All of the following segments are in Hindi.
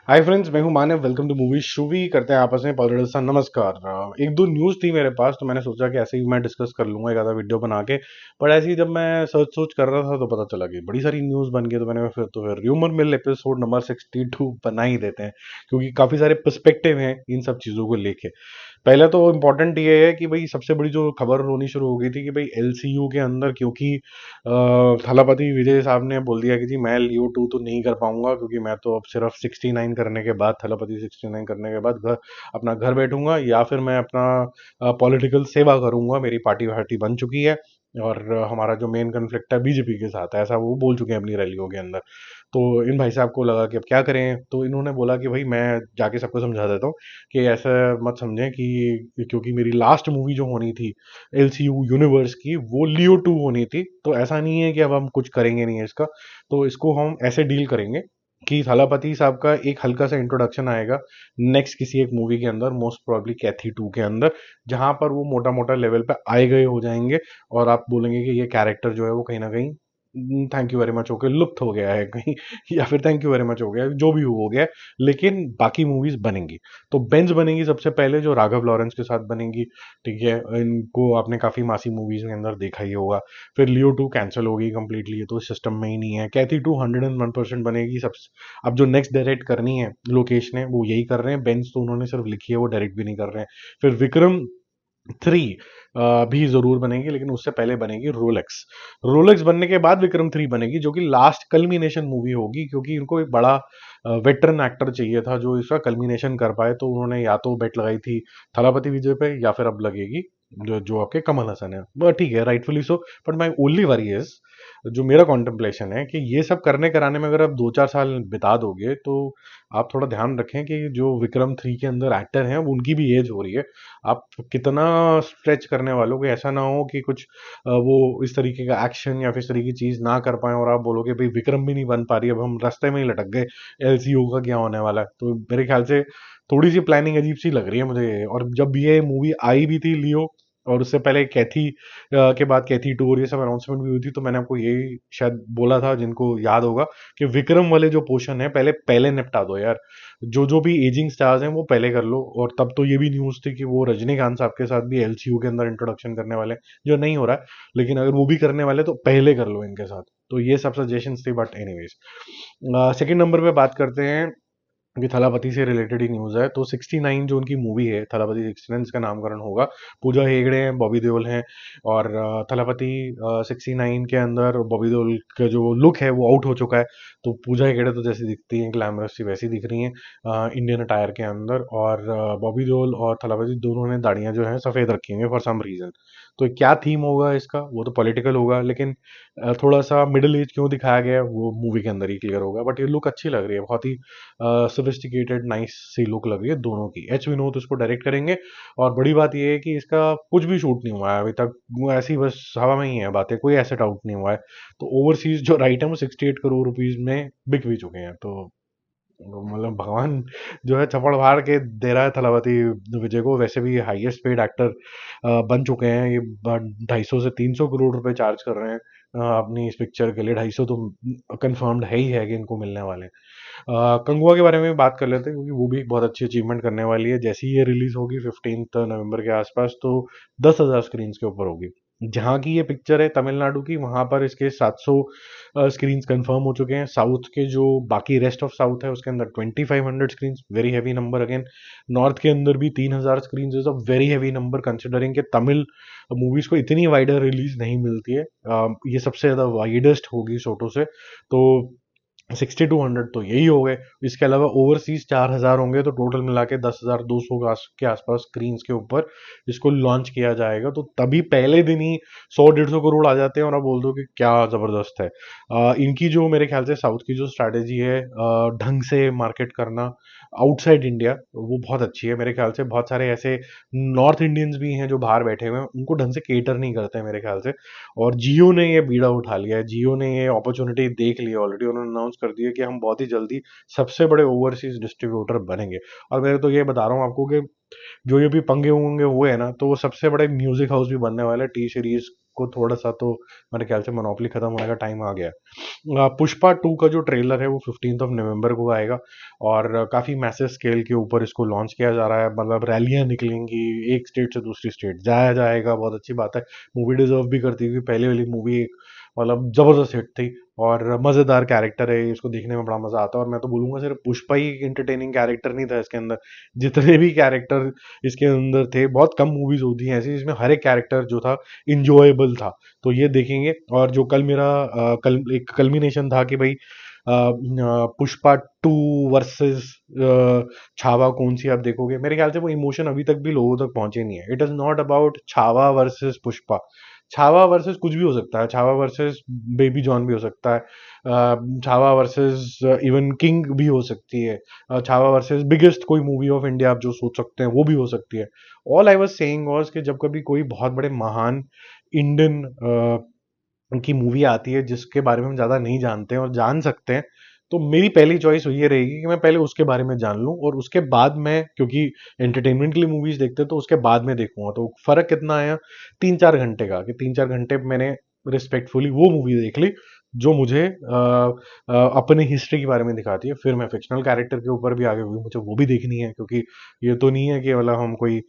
हाय फ्रेंड्स, मैं हूं Manav. Welcome to movie shoovie. करते हैं आपस में पॉलिटिक्स। नमस्कार। एक दो न्यूज़ थी मेरे पास, तो मैंने सोचा कि ऐसे ही मैं डिस्कस कर लूंगा एक आधा वीडियो बना के। पर ऐसे ही जब मैं सर्च सोच कर रहा था तो पता चला कि बड़ी सारी न्यूज़ बन गई। तो मैंने फिर र्यूमर मिल एपिसोड नंबर 62 बना ही देते हैं, क्योंकि काफ़ी सारे पर्सपेक्टिव हैं इन सब चीज़ों को लेके। पहले तो इम्पोर्टेंट ये है कि भाई सबसे बड़ी जो खबर होनी शुरू हो गई थी कि भाई एलसीयू के अंदर, क्योंकि थलापति विजय साहब ने बोल दिया कि जी मैं लियो 2 तो नहीं कर पाऊंगा, क्योंकि मैं तो अब सिर्फ 69 करने के बाद, थलापति 69 करने के बाद अपना घर बैठूंगा, या फिर मैं अपना पॉलिटिकल सेवा करूंगा। मेरी पार्टी वार्टी बन चुकी है और हमारा जो मेन कन्फ्लिक्ट है बीजेपी के साथ है, ऐसा वो बोल चुके हैं अपनी रैलियों के अंदर। तो इन भाई साहब को लगा कि अब क्या करें, तो इन्होंने बोला कि भाई मैं जाके सबको समझा देता हूँ कि ऐसा मत समझें कि क्योंकि मेरी लास्ट मूवी जो होनी थी एलसीयू यूनिवर्स की, वो लियो 2 होनी थी। तो ऐसा नहीं है कि अब हम कुछ करेंगे नहीं है इसका, तो इसको हम ऐसे डील करेंगे कि थलापति साहब का एक हल्का सा इंट्रोडक्शन आएगा नेक्स्ट किसी एक मूवी के अंदर, मोस्ट प्रोबेबली कैथी 2 के अंदर, जहां पर वो मोटा मोटा लेवल पे आए गए हो जाएंगे। और आप बोलेंगे कि ये कैरेक्टर जो है वो कहीं ना कहीं थैंक यू वेरी मच होकर लुप्त हो गया है कहीं, या फिर थैंक यू वेरी मच हो गया, जो भी हो गया। लेकिन बाकी मूवीज बनेंगी। तो बेंज बनेगी सबसे पहले, जो राघव लॉरेंस के साथ बनेगी। ठीक है, इनको आपने काफी मासी मूवीज के अंदर देखा ही होगा। फिर लियो 2 कैंसिल होगी कंप्लीटली, ये तो सिस्टम में ही नहीं है। कैथी 2 101% बनेगी सब। अब जो नेक्स्ट डायरेक्ट करनी है लोकेश ने, वो यही कर रहे हैं। बेंज तो उन्होंने सिर्फ लिखी है, वो डायरेक्ट भी नहीं कर रहे हैं। फिर विक्रम 3 भी जरूर बनेगी, लेकिन उससे पहले बनेगी रोलेक्स। रोलेक्स बनने के बाद विक्रम 3 बनेगी, जो कि लास्ट कल्मिनेशन मूवी होगी, क्योंकि इनको एक बड़ा वेटरन एक्टर चाहिए था जो इसका कल्मिनेशन कर पाए। तो उन्होंने या तो बेट लगाई थी थलापति विजय पे, या फिर अब लगेगी जो आपके कमल हसन है। बट ठीक है, rightfully so. But my only worry is, जो मेरा कॉन्टेम्पलेशन है, कि ये सब करने कराने में अगर आप 2-4 साल बिता दोगे, तो आप थोड़ा ध्यान रखें कि जो विक्रम 3 के अंदर एक्टर हैं वो उनकी भी एज हो रही है। आप कितना स्ट्रेच करने वालों को, ऐसा ना हो कि कुछ वो इस तरीके का एक्शन या फिर इस तरीके की चीज ना कर पाए और आप बोलोगे भाई विक्रम भी नहीं बन पा रही, अब हम रास्ते में ही लटक गए, एलसीयू का क्या होने वाला है। तो मेरे ख्याल से थोड़ी सी प्लानिंग अजीब सी लग रही है मुझे। और जब ये मूवी आई भी थी लियो, और उससे पहले कैथी के बाद कैथी 2 और ये सब अनाउंसमेंट भी हुई थी, तो मैंने आपको यही शायद बोला था, जिनको याद होगा, कि विक्रम वाले जो पोर्शन है पहले पहले निपटा दो यार। जो भी एजिंग स्टार्स हैं वो पहले कर लो। और तब तो ये भी न्यूज थी कि वो रजनीकांत साहब के साथ भी एलसीयू के अंदर इंट्रोडक्शन करने वाले हैं, जो नहीं हो रहा है। लेकिन अगर वो भी करने वाले तो पहले कर लो इनके साथ। तो ये सब सजेशंस थी। बट एनीवेज, सेकंड नंबर पे बात करते हैं कि थलापति से रिलेटेड ही न्यूज है। तो 69 जो उनकी मूवी है, थलापति 69, इसका नामकरण होगा। पूजा हेगड़े हैं, बॉबी देओल हैं, और थलापति 69 के अंदर बॉबी देओल का जो लुक है वो आउट हो चुका है। तो पूजा हेगड़े तो जैसी दिखती हैं ग्लैमरस सी, वैसी दिख रही हैं इंडियन अटायर के अंदर। और बॉबी देओल और थलापति दोनों ने दाढ़ियां जो है सफेद रखी हैं फॉर सम रीजन। तो क्या थीम होगा इसका, वो तो पॉलिटिकल होगा, लेकिन थोड़ा सा मिडिल एज क्यों दिखाया गया है वो मूवी के अंदर ही क्लियर होगा। बट ये लुक अच्छी लग रही है, बहुत ही सोफिस्टिकेटेड नाइस सी लुक लग रही है दोनों की। एच विनोद इसको डायरेक्ट करेंगे। और बड़ी बात यह है कि इसका कुछ भी शूट नहीं हुआ है अभी तक, वो ऐसी बस हवा में ही है बातें, कोई एसेट आउट नहीं हुआ है। तो ओवरसीज जो राइट है वो 68 करोड़ रुपीज में बिक भी चुके हैं। तो मतलब भगवान जो है चपड़ फाड़ के दे रहा है थलापति विजय को। वैसे भी हाईएस्ट पेड एक्टर बन चुके हैं ये। 250 से 300 करोड़ रुपए चार्ज कर रहे हैं अपनी इस पिक्चर के लिए। 250 तो कंफर्म्ड है ही है कि इनको मिलने वाले हैं। कंगुआ के बारे में भी बात कर लेते हैं, क्योंकि वो भी एक बहुत अच्छी अचीवमेंट करने वाली है। जैसे ही ये रिलीज होगी 15 नवंबर के आसपास, तो 10,000 स्क्रीन के ऊपर होगी। जहाँ की ये पिक्चर है तमिलनाडु की, वहां पर इसके 700 स्क्रीन कंफर्म हो चुके हैं। साउथ के जो बाकी रेस्ट ऑफ साउथ है उसके अंदर 2500 screen, very heavy number again. North के अंदर भी 3000 screen is a very heavy number, considering कि तमिल मूवीज को इतनी वाइडर रिलीज नहीं मिलती है। ये सबसे ज्यादा वाइडेस्ट होगी शोटो से। तो 6200 तो यही हो गए। इसके अलावा ओवरसीज 4000 होंगे, तो टोटल मिला के 10,200 के आसपास स्क्रीन के ऊपर इसको लॉन्च किया जाएगा। तो तभी पहले दिन ही 100-150 करोड़ आ जाते हैं, और आप बोल दो कि क्या जबरदस्त है। इनकी जो मेरे ख्याल से साउथ की जो स्ट्रैटेजी है ढंग से मार्केट करना आउटसाइड इंडिया, वो बहुत अच्छी है मेरे ख्याल से। बहुत सारे ऐसे नॉर्थ इंडियंस भी हैं जो बाहर बैठे हुए हैं, उनको ढंग से केटर नहीं करते हैं मेरे ख्याल से। और जियो ने ये बीड़ा उठा लिया है, जियो ने ये अपॉर्चुनिटी देख ली है ऑलरेडी। उन्होंने अनाउंस कर दिया कि हम बहुत ही जल्दी सबसे बड़े ओवरसीज डिस्ट्रीब्यूटर बनेंगे। और मैं तो ये बता रहा हूँ आपको कि जो ये भी पंगे होंगे हुए हैं ना, तो वो सबसे बड़े म्यूजिक हाउस भी बनने वाले टी सीरीज इसको थोड़ा सा तो मेरे ख्याल से मोनोपोली खत्म होने का टाइम आ गया है। पुष्पा 2 का जो ट्रेलर है वो 15 नवंबर को आएगा और काफ़ी मैसिव स्केल के ऊपर इसको लॉन्च किया जा रहा है। मतलब रैलियां निकलेंगी, एक स्टेट से दूसरी स्टेट जाया जाएगा, बहुत अच्छी बात है। मूवी डिजर्व भी करती है, क्योंकि पहले वाली मूवी एक मतलब जबरदस्त हिट थी और मजेदार कैरेक्टर है, इसको देखने में बड़ा मजा आता है। और मैं तो बोलूंगा सिर्फ पुष्पा ही इंटरटेनिंग कैरेक्टर नहीं था इसके अंदर, जितने भी कैरेक्टर इसके अंदर थे, बहुत कम मूवीज होती हैं ऐसी जिसमें हर एक कैरेक्टर जो था इंजॉयबल था। तो ये देखेंगे। और जो कल मेरा कल एक कल्मिनेशन था कि भाई पुष्पा 2 वर्सेस छावा कौन सी आप देखोगे, मेरे ख्याल से वो इमोशन अभी तक भी लोगों तक पहुंचे नहीं है। It is not about Chhaava versus Pushpa. Chhaava versus कुछ भी हो सकता है, छावा वर्सेस बेबी जॉन भी हो सकता है, छावा वर्सेस इवन किंग भी हो सकती है, छावा वर्सेस बिगेस्ट कोई मूवी ऑफ इंडिया आप जो सोच सकते हैं वो भी हो सकती है। All I was saying was कि जब कभी कोई बहुत बड़े महान इंडियन की मूवी आती है जिसके बारे में हम ज्यादा नहीं जानते हैं और जान सकते हैं, तो मेरी पहली चॉइस ये रहेगी कि मैं पहले उसके बारे में जान लूं और उसके बाद मैं, क्योंकि एंटरटेनमेंट के लिए मूवीज देखते हैं तो उसके बाद में देखूंगा। तो फर्क कितना आया 3-4 घंटे का, कि 3-4 घंटे मैंने रिस्पेक्टफुली वो मूवी देख ली जो मुझे अपने हिस्ट्री के बारे में दिखाती है। फिर मैं फिक्शनल कैरेक्टर के ऊपर भी आगे हुई, मुझे वो भी देखनी है, क्योंकि ये तो नहीं है कि मतलब हम कोई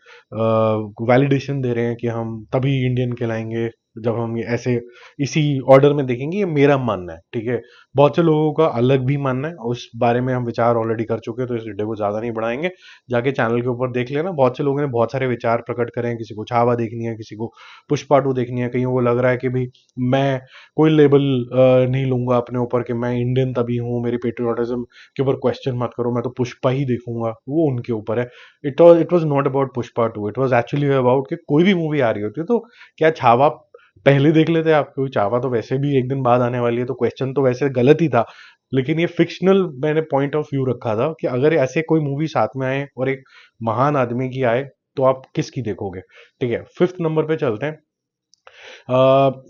वैलिडेशन दे रहे हैं कि हम तभी इंडियन कहलाएंगे जब हम ये ऐसे इसी ऑर्डर में देखेंगे। ये मेरा मानना है, ठीक है। बहुत से लोगों का अलग भी मानना है, उस बारे में हम विचार ऑलरेडी कर चुके हैं, तो इस वीडियो को ज्यादा नहीं बढ़ाएंगे। जाके चैनल के ऊपर देख लेना। बहुत से लोगों ने बहुत सारे विचार प्रकट करे हैं, किसी को छावा देखनी है, किसी को पुष्पा 2 देखनी है, कईयों को लग रहा है कि भाई मैं कोई लेबल नहीं लूंगा अपने ऊपर कि मैं इंडियन तभी हूँ, मेरी पेट्रियोटिज्म के ऊपर क्वेश्चन मत करो, मैं तो पुष्पा ही देखूंगा। वो उनके ऊपर है। It was not about Pushpa 2, it was actually about कि कोई भी मूवी आ रही होती है तो क्या छावा पहले देख लेते आप, क्योंकि चावा तो वैसे भी एक दिन बाद आने वाली है, तो क्वेश्चन तो वैसे गलत ही था। लेकिन ये फिक्शनल मैंने पॉइंट ऑफ व्यू रखा था कि अगर ऐसे कोई मूवी साथ में आए और एक महान आदमी की आए तो आप किसकी देखोगे। ठीक है, 5th नंबर पे चलते हैं।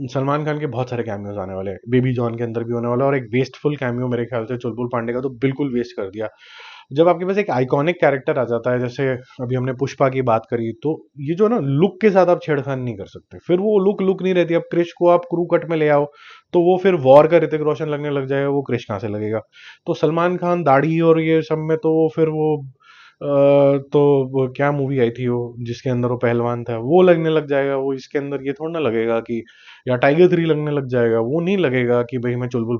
सलमान खान के बहुत सारे कैमियोज आने वाले हैं, बेबी जॉन के अंदर भी होने वाला है, और एक वेस्टफुल कैमियो मेरे ख्याल से चुलबुल पांडे का तो बिल्कुल वेस्ट कर दिया। जब आपके पास एक आइकॉनिक कैरेक्टर आ जाता है, जैसे अभी हमने पुष्पा की बात करी, तो ये जो ना लुक के साथ आप छेड़खानी नहीं कर सकते, फिर वो लुक लुक नहीं रहती। अब क्रिश को आप क्रू कट में ले आओ तो वो फिर वॉर का ऋतिक रोशन लगने लग जाएगा, वो क्रिश कहाँ से लगेगा। तो सलमान खान दाढ़ी और ये सब में तो फिर वो तो वो क्या मूवी आई थी वो जिसके अंदर वो पहलवान था, वो लगने लग जाएगा। वो इसके अंदर ये थोड़ा ना लगेगा कि, या टाइगर 3 लगने लग जाएगा, वो नहीं लगेगा कि भाई मैं चुलबुल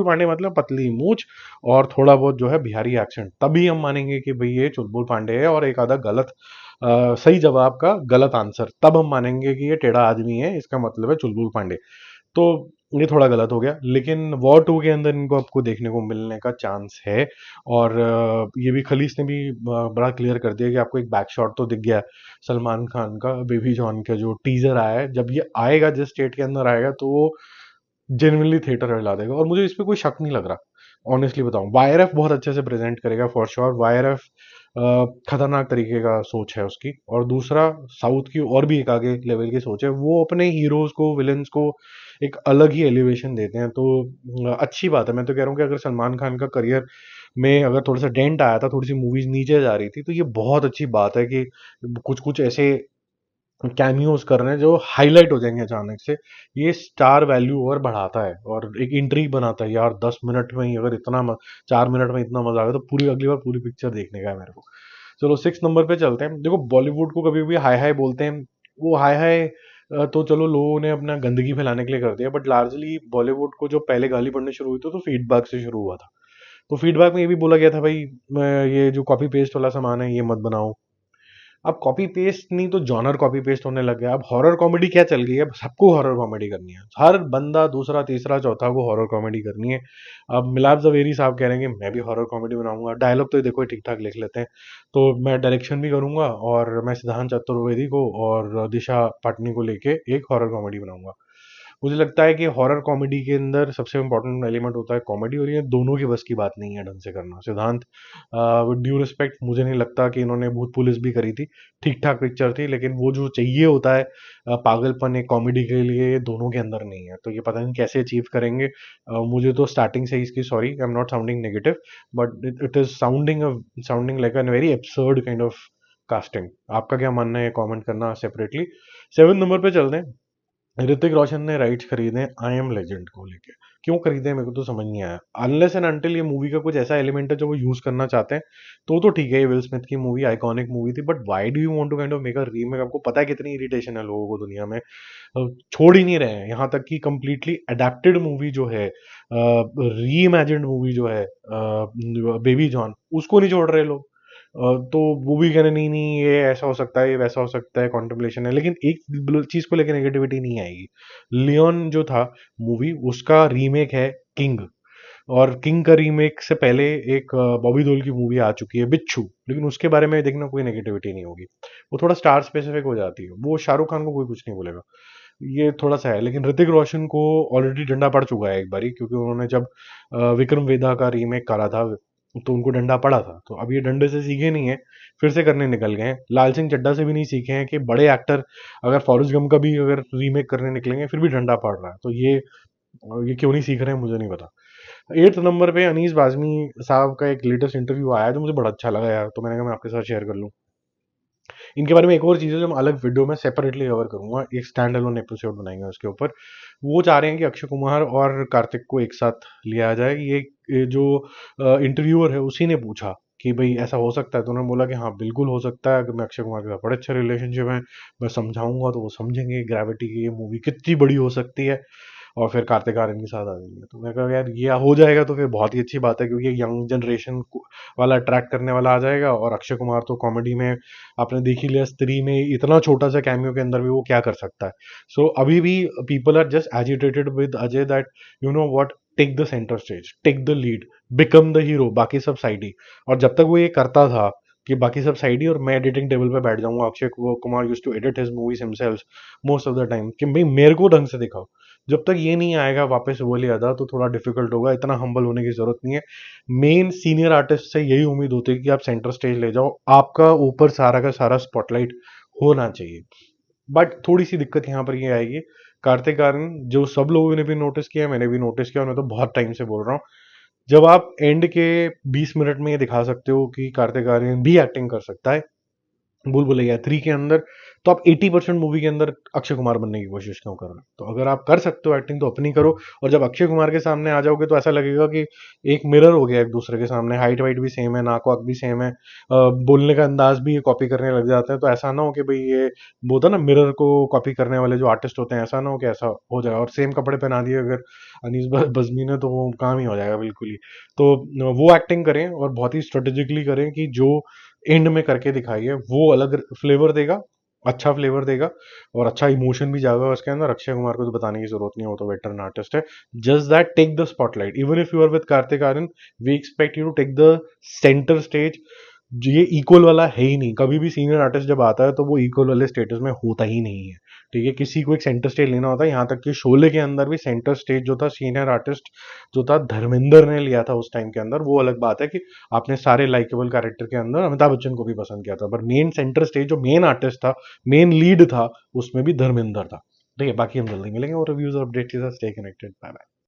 पांडे मतलब पतली मूछ और थोड़ा बहुत जो है बिहारी एक्सेंट, तभी हम मानेंगे कि भाई ये चुलबुल पांडे है। और एक आधा गलत सही जवाब का गलत आंसर, तब हम मानेंगे कि ये टेढ़ा आदमी है, इसका मतलब है चुलबुल पांडे। तो ये थोड़ा गलत हो गया, लेकिन वॉर 2 के अंदर इनको आपको देखने को मिलने का चांस है। और ये भी खलीस ने भी बड़ा क्लियर कर दिया कि आपको एक बैक शॉट तो दिख गया है सलमान खान का बेबी जॉन का जो टीजर आया है। जब ये आएगा, जिस स्टेट के अंदर आएगा, तो वो जेन्युइनली थिएटर हिला देगा और मुझे इस पे कोई शक नहीं लग रहा। ऑनेस्टली बताऊं, वाईआरएफ बहुत अच्छे से प्रेजेंट करेगा फॉर श्योर। वाईआरएफ खतरनाक तरीके का सोच है उसकी। और दूसरा, साउथ की और भी एक आगे लेवल की सोच है, वो अपने हीरोज को, विलेंस को एक अलग ही एलिवेशन देते हैं। तो अच्छी बात है। मैं तो कह रहा हूँ कि अगर सलमान खान का करियर में अगर थोड़ा सा डेंट आया था, थोड़ी सी मूवीज नीचे जा रही थी, तो ये बहुत अच्छी बात है कि कुछ कुछ ऐसे कैमियोज कर रहे हैं जो हाईलाइट हो जाएंगे अचानक से। ये स्टार वैल्यू और बढ़ाता है और एक इंट्रीग बनाता है यार। 10 मिनट में ही अगर 4 मिनट में इतना मजा आ गया तो पूरी अगली बार पूरी पिक्चर देखने का है मेरे को। चलो 6 नंबर पे चलते हैं। देखो, बॉलीवुड को कभी भी हाई हाई बोलते हैं, वो हाई हाई तो चलो लोगों ने अपना गंदगी फैलाने के लिए कर दिया, बट लार्जली बॉलीवुड को जो पहले गाली पड़नी शुरू हुई थी तो फीडबैक से शुरू हुआ था। तो फीडबैक में ये भी बोला गया था भाई ये जो कॉपी पेस्ट वाला सामान है ये मत बनाओ। अब कॉपी पेस्ट नहीं तो जॉनर कॉपी पेस्ट होने लग गया। अब हॉरर कॉमेडी क्या चल गई है, अब सबको हॉरर कॉमेडी करनी है, हर बंदा दूसरा तीसरा चौथा को हॉरर कॉमेडी करनी है। अब मिलाप जवेरी साहब कह रहे हैं कि मैं भी हॉरर कॉमेडी बनाऊंगा, डायलॉग तो देखो ठीक ठाक लिख लेते हैं, तो मैं डायरेक्शन भी करूंगा और मैं सिद्धांत चतुर्वेदी को और दिशा पाटनी को लेके एक हॉरर कॉमेडी बनाऊंगा। मुझे लगता है कि हॉरर कॉमेडी के अंदर सबसे इंपॉर्टेंट एलिमेंट होता है कॉमेडी, और ये दोनों की बस की बात नहीं है ढंग से करना। सिद्धांत, विद ड्यू रिस्पेक्ट, मुझे नहीं लगता कि इन्होंने भूत पुलिस भी करी थी, ठीक ठाक पिक्चर थी, लेकिन वो जो चाहिए होता है पागलपन एक कॉमेडी के लिए, ये दोनों के अंदर नहीं है। तो ये पता नहीं कैसे अचीव करेंगे। मुझे तो स्टार्टिंग से ही इसकी, sorry I am not sounding negative, but it is sounding like an very absurd kind of casting. आपका क्या मानना है, कमेंट करना सेपरेटली। 7 नंबर पे चलते हैं। ऋतिक रोशन ने राइट्स खरीदे आई एम लेजेंड को लेके। क्यों खरीदे मेरे को तो समझ नहीं आया, अनलेस एंड अनटिल ये मूवी का कुछ ऐसा एलिमेंट है जो वो यूज करना चाहते हैं तो ठीक है, ये विल स्मिथ की मूवी आइकॉनिक मूवी थी, but why do you want to kind of make a remake? आपको पता है कितनी इरिटेशन है लोगों को दुनिया में, छोड़ ही नहीं रहे हैं, यहाँ तक कि कंप्लीटली अडेप्टेड मूवी जो है, री इमेजिन्ड मूवी जो है बेबी जॉन, उसको नहीं छोड़ रहे लोग। तो वो भी कह रहे नहीं नहीं ये ऐसा हो सकता है, ये वैसा हो सकता है, कॉन्टेम्पलेशन है, लेकिन एक चीज को लेकर नेगेटिविटी नहीं आएगी। लियोन जो था मूवी, उसका रीमेक है किंग, और किंग का रीमेक से पहले एक बॉबी देओल की मूवी आ चुकी है बिच्छू, लेकिन उसके बारे में देखना कोई नेगेटिविटी नहीं होगी, वो थोड़ा स्टार स्पेसिफिक हो जाती है, वो शाहरुख खान को कोई कुछ नहीं बोलेगा। ये थोड़ा सा है, लेकिन ऋतिक रोशन को ऑलरेडी डंडा पड़ चुका है एक बारी, क्योंकि उन्होंने जब विक्रम वेदा का रीमेक करा था तो उनको डंडा पड़ा था, तो अब ये डंडे से सीखे नहीं है, फिर से करने निकल गए हैं। लाल सिंह चड्ढा से भी नहीं सीखे हैं कि बड़े एक्टर अगर फॉरेस्ट गम का भी अगर रीमेक करने निकलेंगे फिर भी डंडा पड़ रहा है, तो ये क्यों नहीं सीख रहे हैं मुझे नहीं पता। 8th नंबर पे अनीस बाज़मी साहब का एक लेटेस्ट इंटरव्यू आया जो मुझे बड़ा अच्छा लगा यार, तो मैंने कहा मैं आपके साथ शेयर कर लूँ। इनके बारे में एक और चीज़ है जो मैं अलग वीडियो में सेपरेटली कवर करूंगा, एक स्टैंड अलोन एपिसोड बनाएंगे उसके ऊपर। वो चाह रहे हैं कि अक्षय कुमार और कार्तिक को एक साथ लिया जाए। ये जो इंटरव्यूअर है उसी ने पूछा कि भाई ऐसा हो सकता है, तो उन्होंने बोला कि हाँ बिल्कुल हो सकता है, अगर मैं अक्षय कुमार के साथ बड़े अच्छे रिलेशनशिप है, मैं समझाऊंगा तो वो समझेंगे ग्रेविटी की ये मूवी कितनी बड़ी हो सकती है, और फिर कार्तिक आर्यन के साथ आ जाएंगे। तो मैं कहा यार ये हो जाएगा तो फिर बहुत ही अच्छी बात है, क्योंकि यंग जनरेशन वाला अट्रैक्ट करने वाला आ जाएगा, और अक्षय कुमार तो कॉमेडी में आपने देख ही लिया, स्त्री में इतना छोटा सा कैमियो के अंदर भी वो क्या कर सकता है। सो अभी भी people are just agitated with Ajay that you know what, take the centre stage, take the lead, become the hero, बाकी सब साइड ही। और जब तक वो ये करता था कि बाकी सब साइड ही और मैं एडिटिंग टेबल पे बैठ जाऊंगा, Akshay Kumar used to edit his movies himself most of the time, कि भाई मेरे को ढंग से दिखाओ। जब तक ये नहीं आएगा वापस वो ले आता, तो थोड़ा डिफिकल्ट होगा, इतना हम्बल होने की जरूरत नहीं है। मेन सीनियर आर्टिस्ट से यही उम्मीद होती है कि आप सेंटर स्टेज ले जाओ, आपका ऊपर सारा का सारा स्पॉटलाइट होना चाहिए। बट थोड़ी सी दिक्कत यहाँ पर ये आएगी, कार्तिक आर्यन जो सब लोगों ने भी नोटिस किया, मैंने भी नोटिस किया, और मैं तो बहुत टाइम से बोल रहा हूँ, जब आप एंड के 20 मिनट में ये दिखा सकते हो कि कार्तिक आर्यन भी एक्टिंग कर सकता है भूल भुलैया 3 के अंदर, तो आप 80% मूवी के अंदर अक्षय कुमार बनने की कोशिश क्यों कर रहे हो? तो अगर आप कर सकते हो एक्टिंग तो अपनी करो, और जब अक्षय कुमार के सामने आ जाओगे तो ऐसा लगेगा कि एक मिरर हो गया एक दूसरे के सामने, हाइट वाइट भी सेम है, नाक वाक भी सेम है, बोलने का अंदाज भी ये कॉपी करने लग जाते हैं, तो ऐसा ना हो कि भाई ये वो होता है ना मिरर को कॉपी करने वाले जो आर्टिस्ट होते हैं, ऐसा ना हो कि ऐसा हो जाए, और सेम कपड़े पहना दिए अगर अनीस बज्मी ने, तो वो काम ही हो जाएगा बिल्कुल ही। तो वो एक्टिंग करें और बहुत ही स्ट्रेटेजिकली करें कि जो एंड में करके दिखाई है वो अलग फ्लेवर देगा, अच्छा फ्लेवर देगा, और अच्छा इमोशन भी जाएगा उसके अंदर। अक्षय कुमार को तो बताने की जरूरत नहीं, हो तो वेटरन आर्टिस्ट है। Just that take the spotlight, even if you are with Kartik Aaryan, we expect you to take the centre stage. ये इक्वल वाला है ही नहीं, कभी भी सीनियर आर्टिस्ट जब आता है तो वो इक्वल वाले स्टेटस में होता ही नहीं है। ठीक है, किसी को एक सेंटर स्टेज लेना होता है, यहाँ तक कि शोले के अंदर भी सेंटर स्टेज जो था, सीनियर आर्टिस्ट जो था धर्मेंद्र ने लिया था उस टाइम के अंदर। वो अलग बात है कि आपने सारे लाइकेबल कैरेक्टर के अंदर अमिताभ बच्चन को भी पसंद किया था, पर मेन सेंटर स्टेज जो मेन आर्टिस्ट था, मेन लीड था, उसमें भी धर्मेंद्र था। ठीक है, बाकी हम जल्दी मिलेंगे और रिव्यूज और अपडेट के साथ। Stay connected, bye bye.